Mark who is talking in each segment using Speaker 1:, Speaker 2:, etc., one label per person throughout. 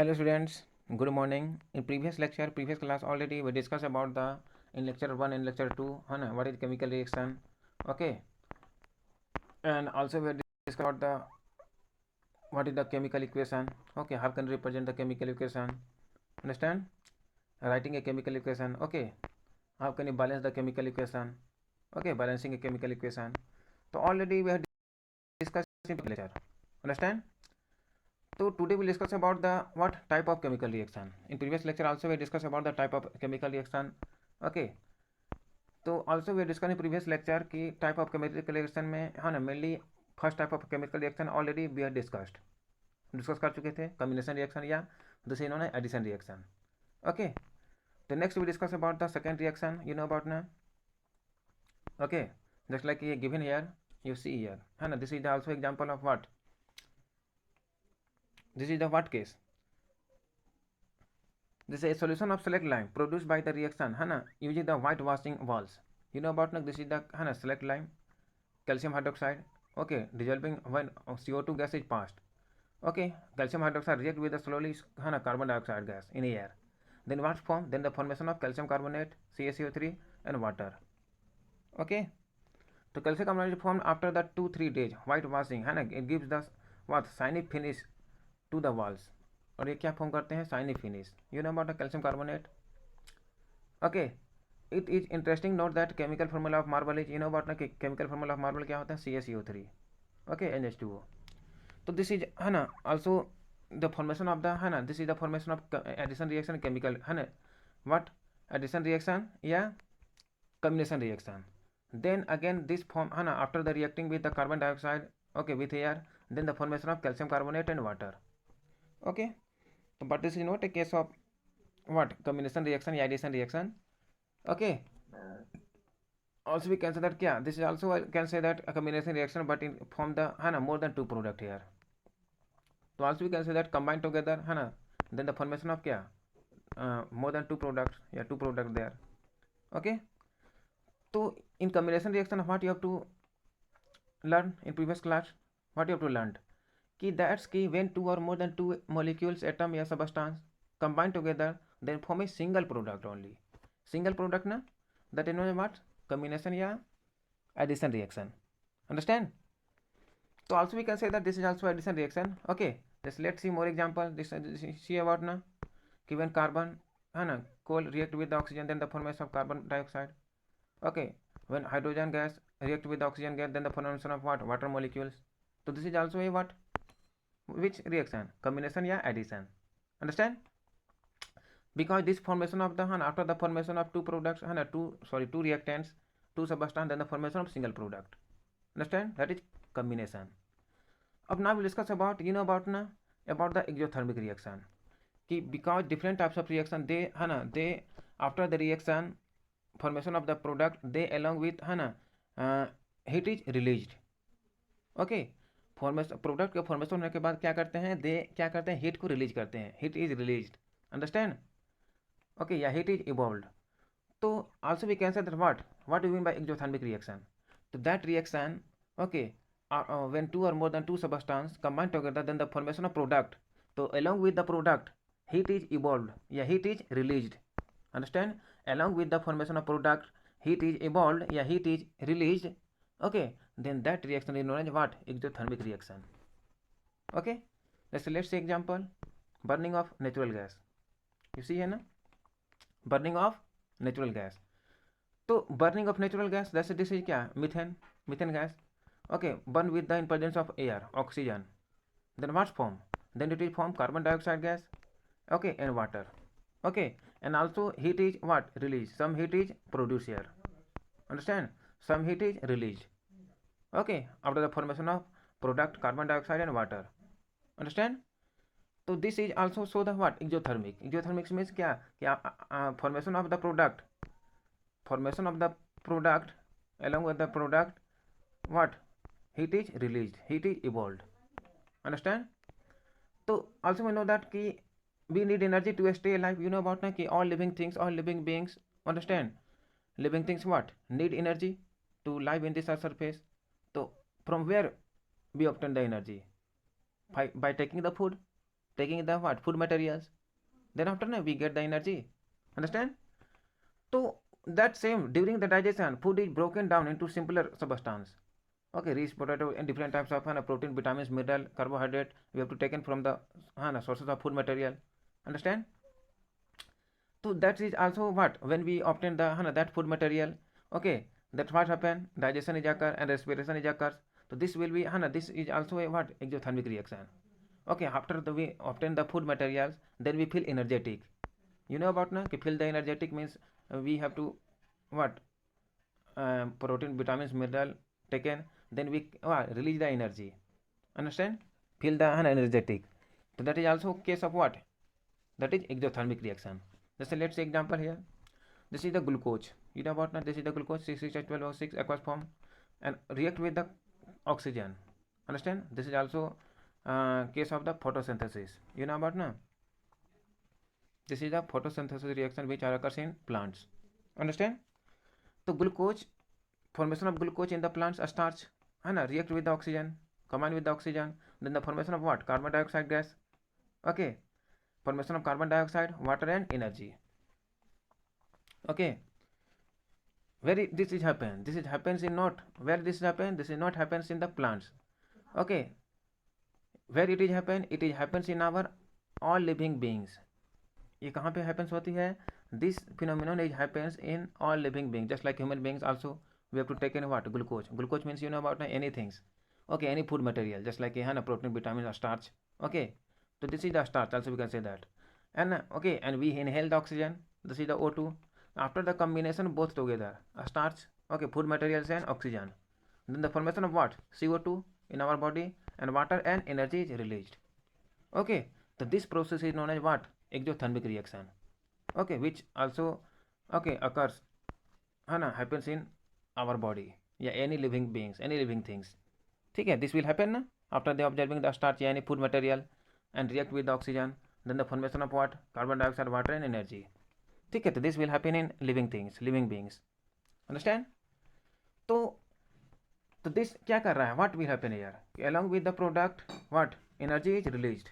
Speaker 1: Hello students, good morning. In previous class already we discussed about the in lecture 1 and lecture 2, what is chemical reaction, okay, and also we discussed about the what is the chemical equation, okay, how can we represent the chemical equation, understand, writing a chemical equation, okay, how can you balance the chemical equation, okay, balancing a chemical equation. So already we have discussed in lecture, understand. So today we'll discuss about the what type of chemical reaction. In previous lecture also we discussed about the type of chemical reaction. Okay. तो also we discussed in previous lecture कि type of chemical reaction में हाँ ना mainly first type of chemical reaction already we have discuss कर चुके थे combination reaction या दूसरे इन्होंने addition reaction. Okay. तो next we discuss about the second reaction. You know about ना. Okay. Just like given here you see here है ना, this is the also example of what. This is the what case? This is a solution of select lime produced by the reaction है ना using the whitewashing walls. You know about ना, this is the है ना select lime calcium hydroxide, okay, dissolving when CO2 gas is passed, okay, calcium hydroxide react with the slowly है ना carbon dioxide gas in air, then what form, then the formation of calcium carbonate CaCO3 and water, okay. तो calcium carbonate formed after the 2-3 days whitewashing है ना, it gives the what shiny finish to the walls. और ये क्या form करते हैं, shiny finish. You know about calcium carbonate, okay. It is interesting note that chemical formula of marble is, you know about ना कि chemical formula of marble क्या होता है, CaCO3, ओके, NH2O. तो दिस इज है ना also the formation of the है ना, this is the formation of addition reaction chemical है ना, व्हाट एडिशन रिएक्शन या combination reaction. Then again this form है ना after the reacting with the carbon dioxide, okay, with air, then the formation of calcium carbonate and water, okay. But this is not a case of what combination reaction या addition reaction, okay. Also we can say that क्या, this is also I can say that a combination reaction but in form the है ना more than 2 product here. तो also we can say that combined together है ना, then the formation of क्या more than 2 products या 2 product there, okay. तो in combination reaction what you have to learn in previous class, what you have to learn कि that's कि when 2 or more than 2 molecules atom या substance combine together then form a single product only. Single product ना, that is known as what, combination या addition reaction, understand. So also we can say that this is also addition reaction, okay. Just let's see more example. This see about ना कि when carbon है ना coal react with the oxygen then the formation of carbon dioxide, okay. When hydrogen gas react with the oxygen gas then the formation of what, water molecules. So this is also a what, which reaction, combination या addition, understand. Because this formation of the after the formation of two products two reactants, two substance, then the formation of single product, understand, that is combination. अब now we discuss about you know about ना about the exothermic reaction कि because different types of reaction they है ना they after the reaction formation of the product they along with है ना heat is released, okay. Formation product के formation होने के बाद क्या करते हैं, दे क्या करते हैं, हीट को रिलीज करते हैं, heat is released, understand, okay, या हीट इज इवॉल्व्ड. तो also we can say that what you mean by exothermic reaction. तो that reaction, okay, when 2 or more than 2 substance combine together then the formation of product. तो along with the product heat is evolved या heat is released, understand, along with the formation of product heat is evolved या heat is released, okay. Then that reaction is known as what, exothermic reaction, okay. Let's see example, burning of natural gas. You see है ना, burning of natural gas. तो burning of natural gas जैसे this is क्या, methane gas, okay, burn with the in presence of air, oxygen, then what form, then it will form carbon dioxide gas, okay, and water, okay. And also heat is what, released, some heat is produced here, understand, some heat is released, okay, after the formation of product carbon dioxide and water, understand. तो this is also so the what, exothermic means क्या formation of the product, along with the product what, heat is released, heat is evolved, understand. तो also we know that कि we need energy to stay alive. You know about ना कि all living things, all living beings, understand, living things what, need energy to live in this earth surface. तो from where we obtain the energy, by taking the food, taking the what food materials, then after now we get the energy. Understand? So that same during the digestion, food is broken down into simpler substance. Okay, rich potato and different types of protein, vitamins, mineral, carbohydrate. We have to taken from the sources of food material. Understand? So that is also what when we obtain the that food material. Okay, that's what happen. Digestion is occur and respiration is occurs. So this will be this is also a what exothermic reaction. Okay, after the we obtain the food materials, then we feel energetic. You know about now? Feel the energetic means we have to what protein, vitamins, mineral taken. Then we release the energy. Understand? Feel the energetic. So that is also case of what? That is exothermic reaction. Just let's say example here. This is the glucose. You know about now? This is the glucose 6H12O6 aqueous form and react with the oxygen. Understand? This is also case of the photosynthesis. You know about now? This is the photosynthesis reaction which occurs in plants. Understand? So glucose, formation of glucose in the plants starch, react with the oxygen, combine with the oxygen, then the formation of what? Carbon dioxide gas. Okay, formation of carbon dioxide, water and energy. Okay, where this is happen? This is happens in not where this happen. This is not happens in the plants. Okay, where it is happen? It is happens in our all living beings. ये कहाँ पे happens होती है? This phenomenon is happens in all living beings, just like human beings also. We have to take in what? Glucose. Glucose means you know about any things. Okay, any food material, just like protein, vitamins, or starch. Okay, so this is the starch. Also we can say that. And okay, and we inhale the oxygen. This is the O2. After the combination both together, starch, okay, food materials and oxygen. Then the formation of what? CO2 in our body and water and energy is released. Okay, so this process is known as what? Exothermic reaction. Okay, which also okay occurs happens in our body. Yeah, any living beings, any living things. ठीक है, this will happen ना after they observing the starch या any food material and react with the oxygen, then the formation of what? Carbon dioxide, water and energy. ठीक है, तो this will happen in living things, living beings. Understand? तो this क्या कर रहा है? What will happen here? Along with the product, what? Energy is released.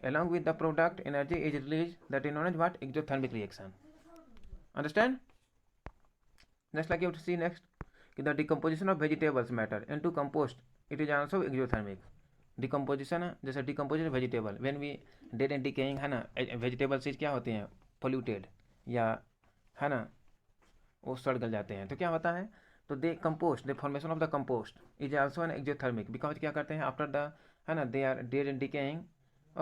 Speaker 1: Along with the product, energy is released. That is known as what? Exothermic reaction. Understand? Just like you have to see next, the decomposition of vegetables matter into compost. It is also exothermic. Decomposition जैसे decomposition vegetable when we dead and decaying है ना vegetable चीज क्या होते हैं? Polluted या है ना वो सड़ गल जाते हैं तो क्या होता है तो they compost the formation of the compost is also an exothermic because क्या करते हैं आफ्टर द है ना they are dead and decaying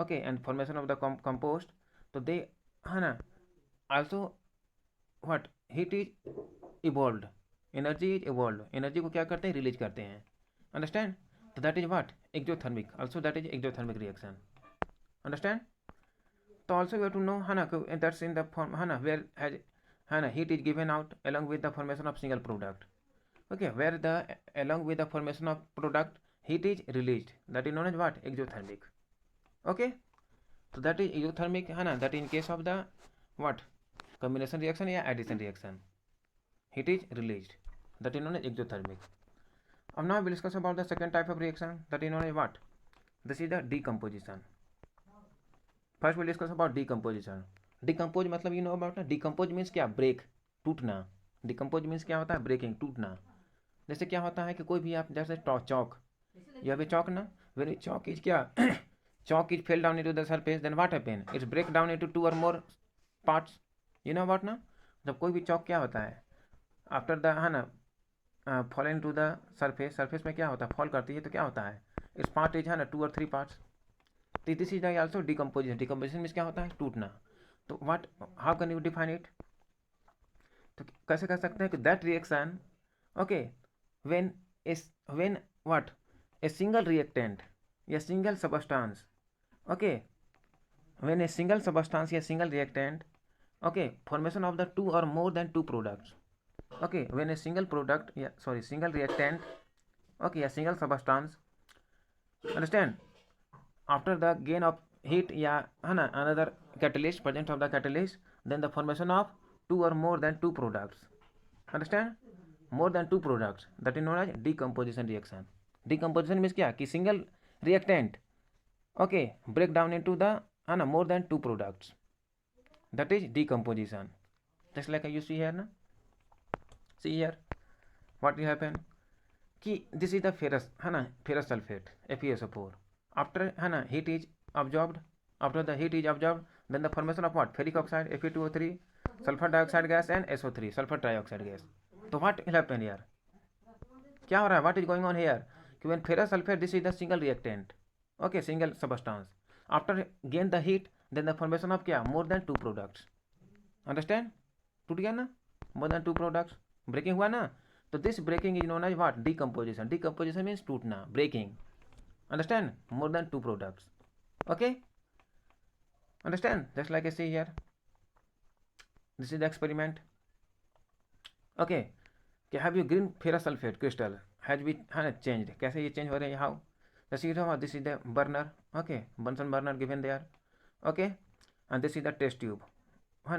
Speaker 1: okay and formation of the compost तो दे है ना also what heat is evolve energy is evolve energy को क्या करते हैं रिलीज करते हैं अंडरस्टैंड तो that is what exothermic also that is exothermic reaction understand तो also you have to know है ना दैट्स इन द फॉर्म है ना वेयर हैज है ना heat is given out along with the formation of single product. Okay, where the along with the formation of product heat is released, that is known as what? Exothermic. Okay, so that is exothermic है ना, that is in case of the what? Combination reaction या addition reaction, heat is released, that is known as exothermic. Now we will discuss about the second type of reaction, that is known as what? This is the decomposition. First we will discuss about decomposition. Decompose मतलब you know about ना decompose means क्या break टूटना decompose means क्या होता है breaking टूटना जैसे क्या होता है कि कोई भी आप जैसे चौक यह भी चौक ना वेन चौक इज क्या chalk is fail down into the surface then what happen it's break down into two और more parts you know about ना जब कोई भी चौक क्या होता है आफ्टर द है ना fall into the surface surface में क्या होता है फॉल करती है तो क्या होता है इट्स पार्ट इज है ना 2 और 3 पार्ट्स तो this is also decomposition decomposition means क्या होता है टूटना तो what how can you define it तो कैसे कर सकते हैं कि that reaction okay when what a single reactant या single substance okay when a single substance या single reactant okay formation of the 2 और more then 2 products okay when a single product या सॉरी सिंगल रिएक्टेंट ओके या single substance understand after the gain of heat या है ना another catalyst presence of the catalyst then the formation of 2 or more than 2 products understand more than 2 products that is known as decomposition reaction means क्या कि single reactant okay break down into the more than two products. That is decomposition. Just like you see here na. See here what will happen. Ki this is the ferrous sulfate FeSO4. After heat is absorbed. After the heat is absorbed, then the formation of what? Ferric oxide Fe2O3, sulfur dioxide gas and SO3 sulfur trioxide gas. So what will happen here? क्या हो रहा है? What is going on here? When ferrous sulfate, this is the single reactant, okay, single substance. After gain the heat, then the formation of क्या? More than two products. Understand? टूट गया ना? More than two products. Breaking हुआ ना? तो this breaking is known as what? Decomposition. Decomposition means टूटना, breaking. Understand? More than two products. Okay? Understand? Just like I say here. This is the experiment. Okay. Have you green ferrous sulfate crystal has been changed? कैसे ये change हो रहे हैं? How? This is the burner. Okay, Bunsen burner given there. Okay, and this is the test tube.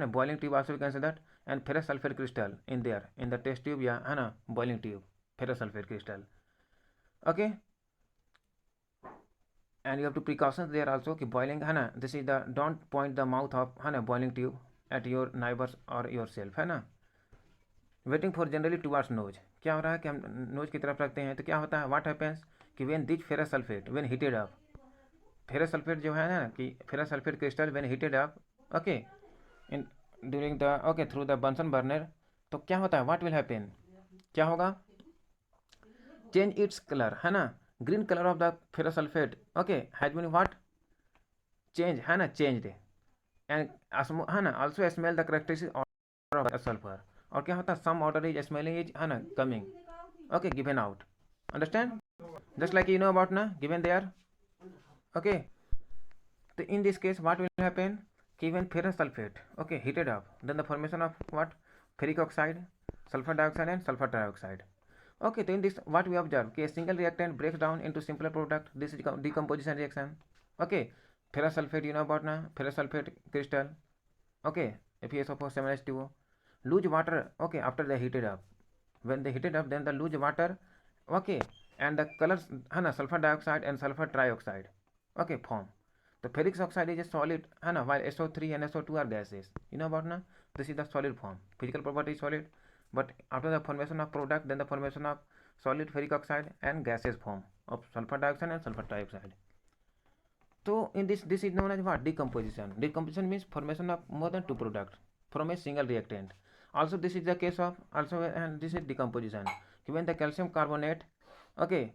Speaker 1: Boiling tube also we can say that, and ferrous sulfate crystal in there in the test tube. Yeah, boiling tube, ferrous sulfate crystal. Okay, and you have to precautions there also. कि boiling this is the, don't point the mouth of boiling tube at your neighbors or yourself. Waiting for generally towards nose. क्या हो रहा है कि हम knows की तरफ रखते हैं तो क्या होता है? व्हाट हैपेंस कि when this ferrous sulphate when heated up, ferrous sulphate जो है ना कि ferrous sulphate crystal when heated up, okay, in during the okay through the Bunsen burner, तो क्या होता है? What will happen? क्या होगा? Change its colour, green colour of the ferrous sulphate, okay, has been what? Change, changed. And also smell the characteristic of sulphur. और क्या होता है? सम odour is smelling is coming, okay, given out. Understand? Just like you know about ना given there. Okay, तो in this case what will happen कि when ferrous sulphate okay heated up, then the formation of what? Ferric oxide, sulphur dioxide and sulphur trioxide. Okay, so in this what we observe कि a single reactant breaks down into simpler product. This is decomposition reaction. Okay, ferrous sulfate you know about ना, ferrous sulfate crystal, okay, FeSO4 7H2O, lose water, okay, after they heated up. When they heated up, then the lose water, okay, and the colors sulfur dioxide and sulfur trioxide, okay, form. The ferric oxide is a solid while SO3 and SO2 are gases. You know about na? This is the solid form. Physical property is solid, but after the formation of product, then the formation of solid ferric oxide and gaseous form of sulfur dioxide and sulfur trioxide. So in this is known as what? Decomposition. Decomposition means formation of more than two products from a single reactant. Also this is the case of and this is decomposition. When the calcium carbonate, okay,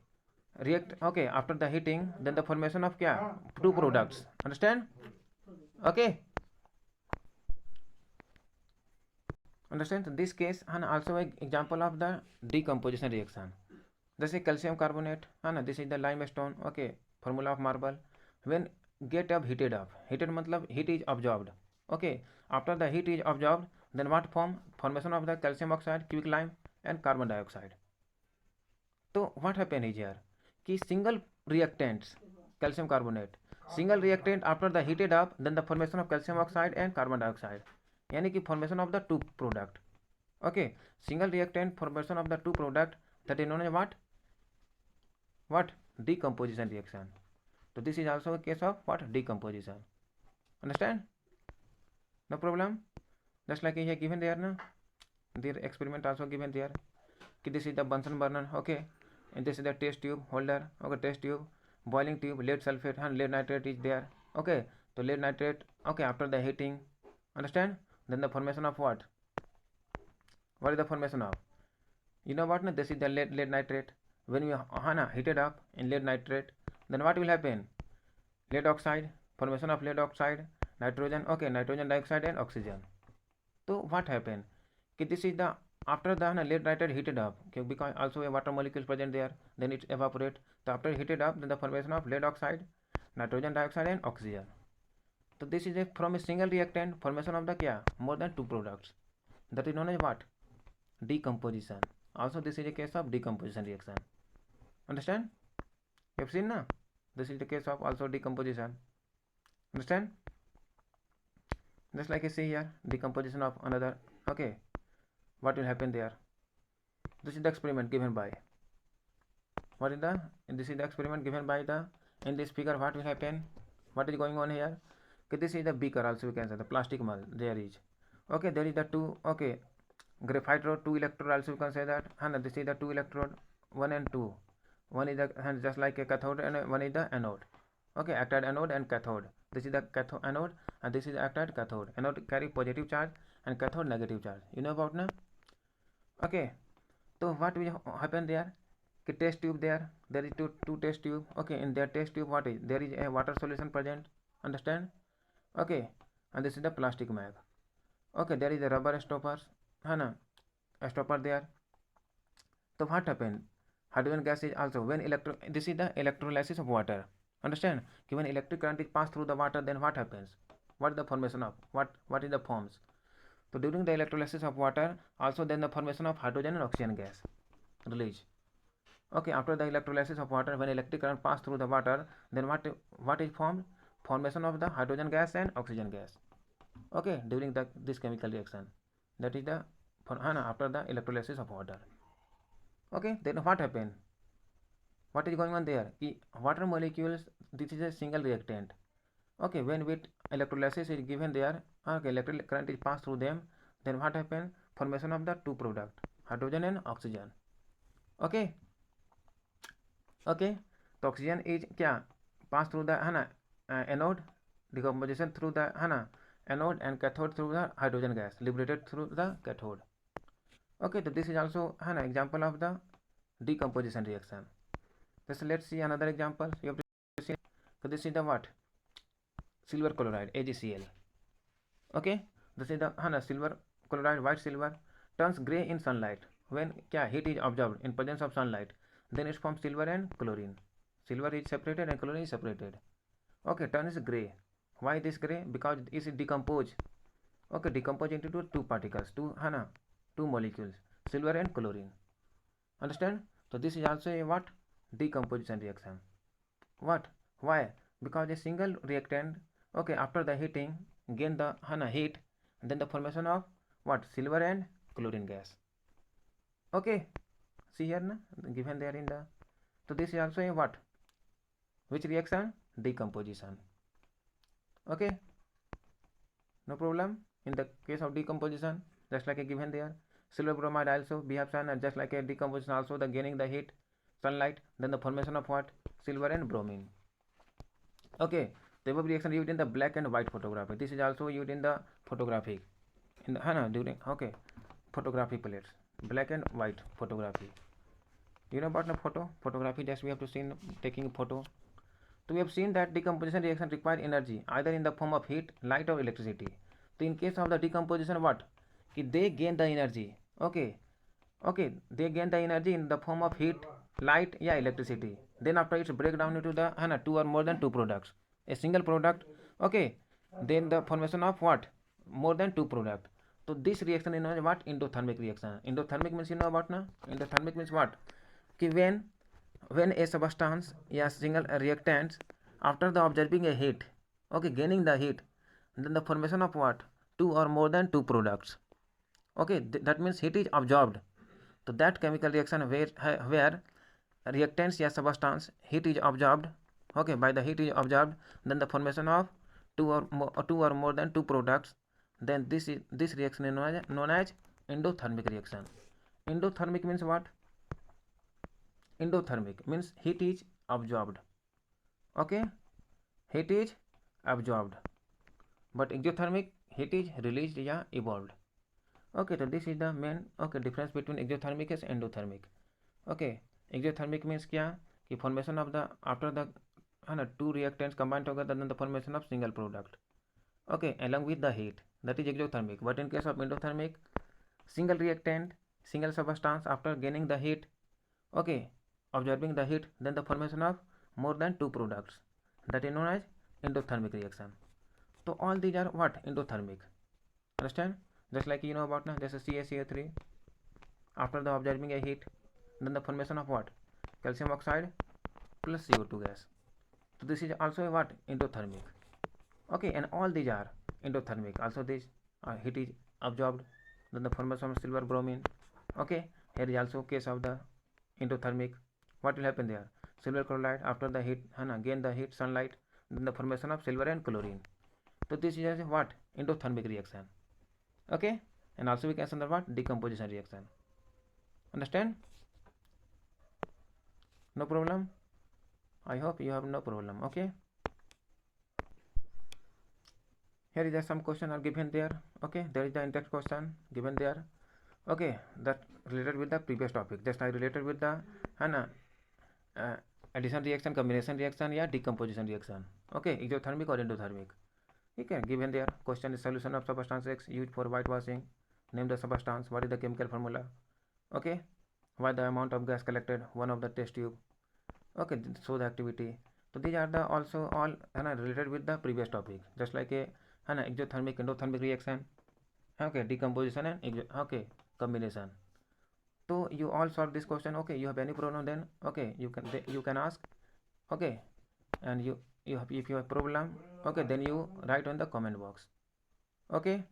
Speaker 1: react, okay, after the heating, then the formation of क्या? Two products. Understand? Okay. Understand? So this case also an example of the decomposition reaction. जैसे calcium carbonate this is the limestone, okay, formula of marble. When get up heated up, heated मतलब heat is absorbed, okay, after the heat is absorbed, then what form? Formation of the calcium oxide, cubic lime and carbon dioxide. तो what happen is here कि single reactants, calcium carbonate, single reactant after the heated up, then the formation of calcium oxide and carbon dioxide, यानी कि formation of the two product. Okay, single reactant formation of the two product, that is known as what? Decomposition reaction. So this is also a case of what? Decomposition. Understand? No problem. Just like here given there na, their experiment also given there. This is the Bunsen burner, okay, and this is the test tube holder, okay, test tube, boiling tube, lead sulfate and lead nitrate is there, okay, so lead nitrate, okay, after the heating, understand, then the formation of what is the formation of, you know what, this is the lead nitrate. When we heated up in lead nitrate, then what will happen? Lead oxide, formation of lead oxide, nitrogen, okay, nitrogen dioxide and oxygen. So what happened? This is the after the lead nitrate heated up, okay, because also a water molecule present there, then it evaporate. So after heated up, then the formation of lead oxide, nitrogen dioxide and oxygen. So this is from a single reactant formation of the क्या? More than two products. That is known as what? Decomposition. Also this is a case of decomposition reaction. Understand? You have seen na? This is the case of also decomposition. Understand? Just like I say here, decomposition of another, okay, what will happen there? This is the experiment given by, what is the, this is the experiment given by the, in this figure what will happen, what is going on here? Okay, this is the beaker, also we can say the plastic mug there is. Okay, there is the two, okay, graphite rod, two electrode, also you can say that. And this is the two electrode, one and two. One is the, and just like a cathode, and one is the anode. Okay, actide anode and cathode. This is the cathode anode, and this is actide cathode. Anode carry positive charge and cathode negative charge. You know about now? Okay, so what will happen there? Okay, test tube there is two test tube. Okay, in their test tube, what is there is a water solution present. Understand? Okay, and this is the plastic mag. Okay, there is a rubber stoppers, Hana, a stopper there. So what happened? Hydrogen gas is also when this is the electrolysis of water. Understand? When electric current is passed through the water, then what happens? What is the formation of what is the forms? So during the electrolysis of water, also then the formation of hydrogen and oxygen gas release. Okay, after the electrolysis of water, when electric current pass through the water, then what is formed? Formation of the hydrogen gas and oxygen gas. Okay, during this chemical reaction, that is the after the electrolysis of water. Okay, then what happened? What is going on there? Water molecules, this is a single reactant. Okay, when with electrolysis is given there, okay, electric current is passed through them, then what happened? Formation of the two product, hydrogen and oxygen. Okay, okay, तो oxygen is क्या? Pass through the anode, decomposition through the anode, and cathode through the hydrogen gas, liberated through the cathode. Okay, so this is also example of the decomposition reaction. Just let's see another example. You have to see. So this is the what? Silver chloride, AgCl. Okay, this is the silver chloride, white silver turns gray in sunlight when heat is absorbed in presence of sunlight. Then it forms silver and chlorine. Silver is separated and chlorine is separated. Okay, turns gray. Why this gray? Because it is decomposed. Okay, decompose into two particles, two molecules, silver and chlorine. Understand? So this is also a what? Decomposition reaction. What? Why? Because a single reactant, okay, after the heating gain the heat, then the formation of what? Silver and chlorine gas. Okay, see here na, given there in the, so this is also a what? Which reaction? Decomposition. Okay, no problem in the case of decomposition, just like a given there. Silver bromide also we have seen just like a decomposition, also the gaining the heat, sunlight, then the formation of what? Silver and bromine. Okay, the above reaction used in the black and white photography. This is also used in the photographic, in the during okay, photography plates, black and white photography. You know about the photography? Just we have to see taking a photo. So we have seen that decomposition reaction require energy either in the form of heat, light, or electricity. So in case of the decomposition, what? They gain the energy. Okay, okay, they gain the energy in the form of heat, light, yeah, electricity. Then after it's break down into the two or more than two products, a single product. Okay, then the formation of what? More than two product. So this reaction is known as what? Endothermic reaction. Endothermic means you know about now. Endothermic means what? When a substance, yeah, single reactant, after the observing a heat, okay, gaining the heat, then the formation of what? Two or more than two products. Okay, that means heat is absorbed. So that chemical reaction where reactants, yeah, substance, heat is absorbed. Okay, by the heat is absorbed, then the formation of two or more than two products. Then this reaction is known as endothermic reaction. Endothermic means what? Endothermic means heat is absorbed. Okay, heat is absorbed, but exothermic, heat is released, yeah, evolved. Okay, so this is the main difference between exothermic and endothermic. Okay, exothermic means क्या कि formation of the after the two reactants combined together, then the formation of single product. Okay, along with the heat, that is exothermic. But in case of endothermic, single reactant, single substance after gaining the heat, okay, absorbing the heat, then the formation of more than two products, that is known as endothermic reaction. So all these are what? Endothermic. Understand? Just like you know about now, there's a CaCO3 after the absorbing a heat, then the formation of what? Calcium oxide plus CO2 gas. So this is also a what? Endothermic. Okay, and all these are endothermic. Also this heat is absorbed, then the formation of silver bromine. Okay, here is also case of the endothermic. What will happen there? Silver chloride after the heat, gain the heat, sunlight, then the formation of silver and chlorine. So this is what? Endothermic reaction. Okay, and also we can say what? Decomposition reaction. Understand? No problem. I hope you have no problem. Okay, here is some question are given there. Okay, there is the index question given there. Okay, that related with the previous topic. Just I related with the है uh, addition reaction, combination reaction या decomposition reaction. Okay, exothermic or endothermic. ठीक है, given there question is solution of substance X used for whitewashing. Name the substance. What is the chemical formula? Okay, why the amount of gas collected? One of the test tube. Okay, show the activity. So these are the also all है ना related with the previous topic. Just like a है ना exothermic endothermic reaction. Okay, decomposition and okay combination. So you all solve this question. Okay, you have any problem then okay you can ask. Okay, and you have if you have problem okay then you write on the comment box. Okay.